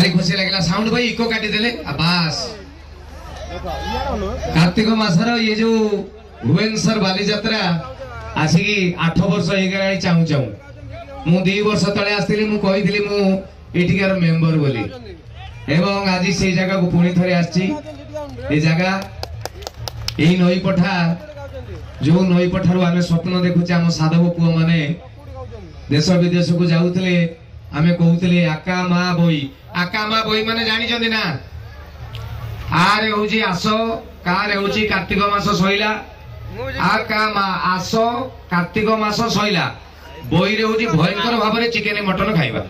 भारी खुशी लगे साउंड भाई इको काटी देले बास कार्तिक मासर ये जो भुवनेश्वर बालीजात्रा आसिकी 8 वर्ष हो चाहू चाहू मु 2 वर्ष तले आसली मुझे मेंबर बोली एवं आज से जगह को पुणी थे आसी जगह यही नई पठा जो नई पठार आम स्वप्न देखुचे आम साधव पुओ माने देश विदेश को जाऊले आम कहते आका माँ बोई माने जानी ना आरे हूँ आस कार हूँ कार्तिक मास सैला आका माँ आस कार्तिक मास सैला बोई रे हूँ भयंकर भाव में चिकेन मटन खाइबा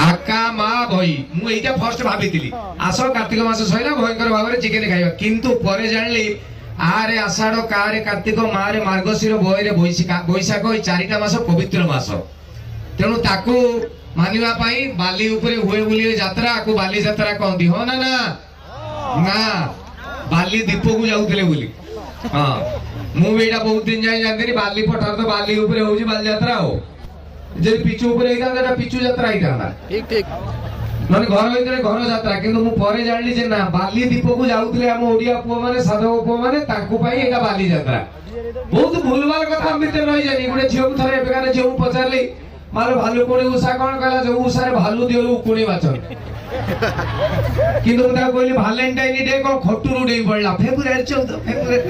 आका माँ बही मुझे फर्स्ट भाभी आस कार्तिक मास सैला भयंकर भाव में चिकेन खाइबा किंतु परे जानिली आरे आषाढ़ कारे कार्तिक मारे मार्गशीर बहरे बैशाख ये 4टा मास पवित्र मास तेणु ताकू मानिबा पाई बाली उपरे हुए बोली यात्रा को बाली यात्रा कहती हो ना ना ना बाली दीप को जाऊले बोली हाँ मुझे बहुत दिन जाए जानती बाली पठार तो बाली उपरे होउची बाली यात्रा हो जे पिचु उपरे होता पिचु यात्रा होता ठीक ठीक माने घर भीतर घर यात्रा किंतु मु परे जानली जे ना बाली दीप को जाऊले हम ओडिया पुओ माने साधव पुओ माने ताकू पाई एटा बाली यात्रा बहुत भूलभाल कथा हम भीतर रही जानी गोटे झील को थरे बेकार झील पचारली मारो भालू कोणी उषा कौन कहला जो उषा भालू दियो उकुणी बाचन किंतु मुझे कहली वैलेंटाइन डे कौन खटुरु डे पड़ला फेब्रुआरी 14 फेब्रुआरी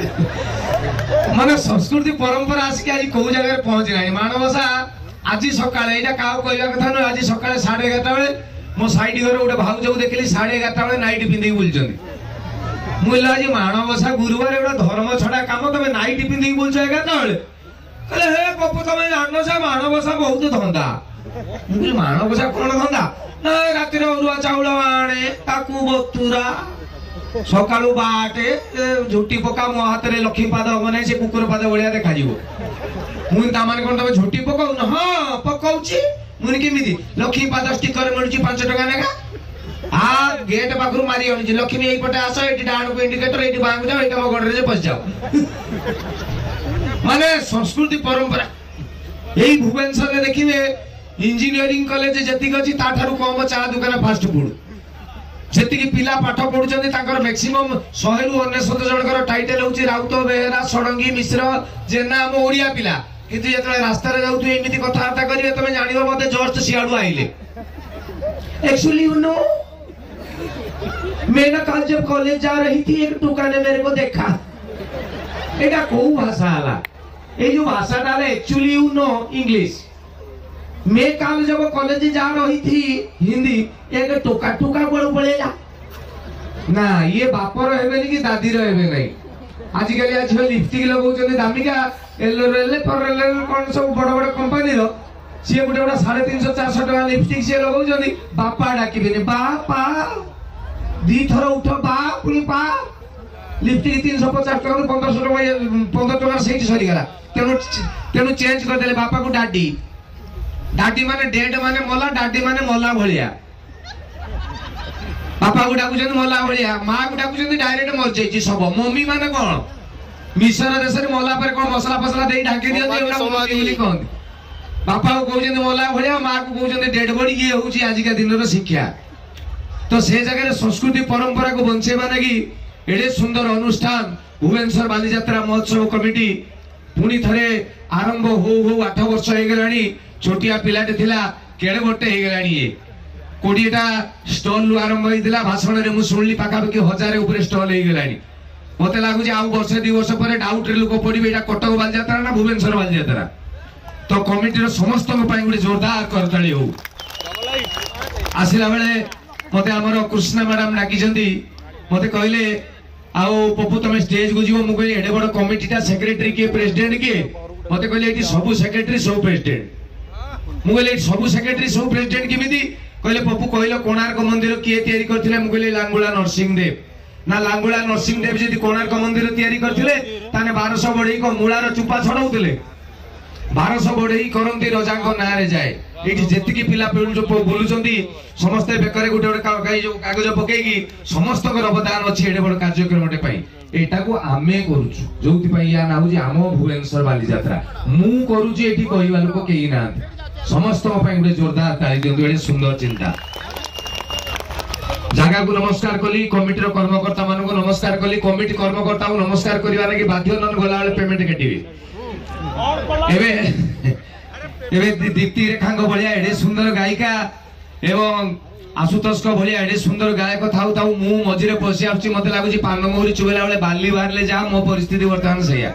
माने संस्कृति परंपरा आसिक आज कौ जगह पहुंची ना माणबसा आज सकाळे एटा काव कहला कथा न आज सकाळे 11:30 बेले मो साइड घर गोटे भाउज को देखली 11:30 बेले नाइट पिंधि बुलचंदी मुला आज माणबसा गुरुवार गोटे धर्म छड़ा काम तमे नाइट पिंधि बुलछ 11:30 बेले कहले हे पप्पू तमे जाननो से माणबसा बहुत धंदा मुझे माणबसा कोन धंदा ना रातिर अरुआ चाउल आणे ताकू बतुरा सकाळु बाटे झुटी पका मो हाथ रे लक्ष्मी पाद मने से कुकुर पाद बलिया देखा जीवो मुई ता माने कोन तमे झुटी पकाउ न हां पकाउची मुनी केमिति लक्ष्मी पाद स्टिकर मिलुची 5 टका नेगा आ गेट पाखरु मारी आनी लक्ष्मी एई पटे आसो एटी डाण को इंडिकेटर एटी बांग जाओ एटा मो गडरे जे पस जाओ माने संस्कृति परंपरा यही भुवनेश्वर में देखिए इंजीनियरिंग कॉलेज जतिक अछि ताठारु कम चा दुकान फास्ट फूड जतिक पिला पाठ पढुचंदी ताकर मैक्सिमम 100 रु 99 जनकर टाइटल होची राउत बेहरा सडंगी मिश्र जेना हम ओडिया पिला किंतु जतले रास्ता रे जाउथु एमिति कथार्ता करिवे तमे जानिबो मते जस्ट सियाडू आइले एक्चुअली यू नो मैं ना कल जब कॉलेज जा रही थी एक टुका ने मेरे को देखा एटा को भाषा आला ये जो भाषा डाले एक्चुअली यू नो इंग्लिश मैं कल जब कॉलेज जा रही थी हिंदी एक टोका टोका बड़ पड़ेगा ना ये बापर हेबे कि दादी रो हेबे नहीं आजिकल आज लिपस्टिक लगाउछन दामिका एल पर कोन सब बड़ बड़ कंपनी रो से गुटे गुटा 350 400 टका लिपस्टिक से लगाउछन बापा डाकिबेनी बापा दी थर उठ बा पुनी पा लिपस्टिक 350 टका 1500 टका से सरी गला तेणु चेंज कर देले बापा को डाडी डाडी माने डेड माने मोला डाडी माने मोला भलिया बापा को डाकुछन मोला भलिया मां को डाकुछन डायरेक्ट मर जाईची सब मम्मी माने कोन मिसर देश रे मोला पर कोन मसला फसला देई ढाकी दियो एटा मम्मी बोली कोन बापा को कहउछन मोला भलिया मां को कहउछन डेड बॉडी ये होउची आज का दिन रो शिक्षा तो से जगह संस्कृति परंपरा को बंचेबा लागि एडे सुंदर अनुष्ठान भुवनेश्वर बालीजात्रा महोत्सव कमिटी पुणी थरे आरंभ हो 8 वर्ष हो गलानी छोटिया पिलाटे थिला केड़े बटे हो गलानी ये 20टा स्टॉल आरंभ होइतिला भाषण रे मु सुनली पाका पकी 1000 ऊपर स्टॉल हो गलानी मते लागु जे आ वर्ष 2 वर्ष परे डाउट रे लोक पडिबे एटा कटक बालीजात्रा ना भुवनेश्वर बालीजात्रा तो कमिटी रो समस्त को पाई गुडी जोरदार करताली हो आसिला बेले मते हमर कृष्णा मैडम नाकी जंदी मते कहले आओ पप्पू तमे स्टेज को जीवो मुगले एडे बड़ कमिटीटा सेक्रेटरी के प्रेसिडेंट के मते कहले एटी सब सेक्रेटरी सब प्रेसिडेंट मुगले एटी सब सेक्रेटरी सब प्रेसिडेंट केमिति कहले पप्पू कहलो कोणार्क मंदिर किए तयारी करथिले मुगले लांगुला नरसिंह देव ना लांगुला नरसिंह देव जदी कोणार्क मंदिर तयारी करथिले ताने 1200 बढई को मूलार चुपा छडौथिले 1200 बढई करंती रजा को नारे जाए एठी जेतिकी पिला बोलुचंदी समस्त बेकरे गुटे गुटे जो कागज पकेगी समस्त अवदान अच्छी एडे बड़ कार्यक्रम पाई एटा को आमे करूछु जोति पाई या नाउ जे आम भुवनेश्वर बालीजात्रा मु करूछु एठी कहइबा लोक केही ना समस्त पाई गुटे जोरदार ताली दियंतु एडे सुंदर चिंता जगह को नमस्कार कली कमिटी कर्मकर्ता मान को नमस्कार कली कमिटी कर्मकर्ता को नमस्कार करिवार कि बाध्य नन गला बेले पेमेंट काटिबे एबे एबे दीप्ति रेखा भलिया एडे सुंदर गायिका एवं आशुतोष को भलिया एडे सुंदर गायक थाउ थाउ मु मझिरे पसी आछि मते लागुची पान मोहरी चुबेला बेले बाली बाहरले जा मो परिस्थिति वर्तमान सैया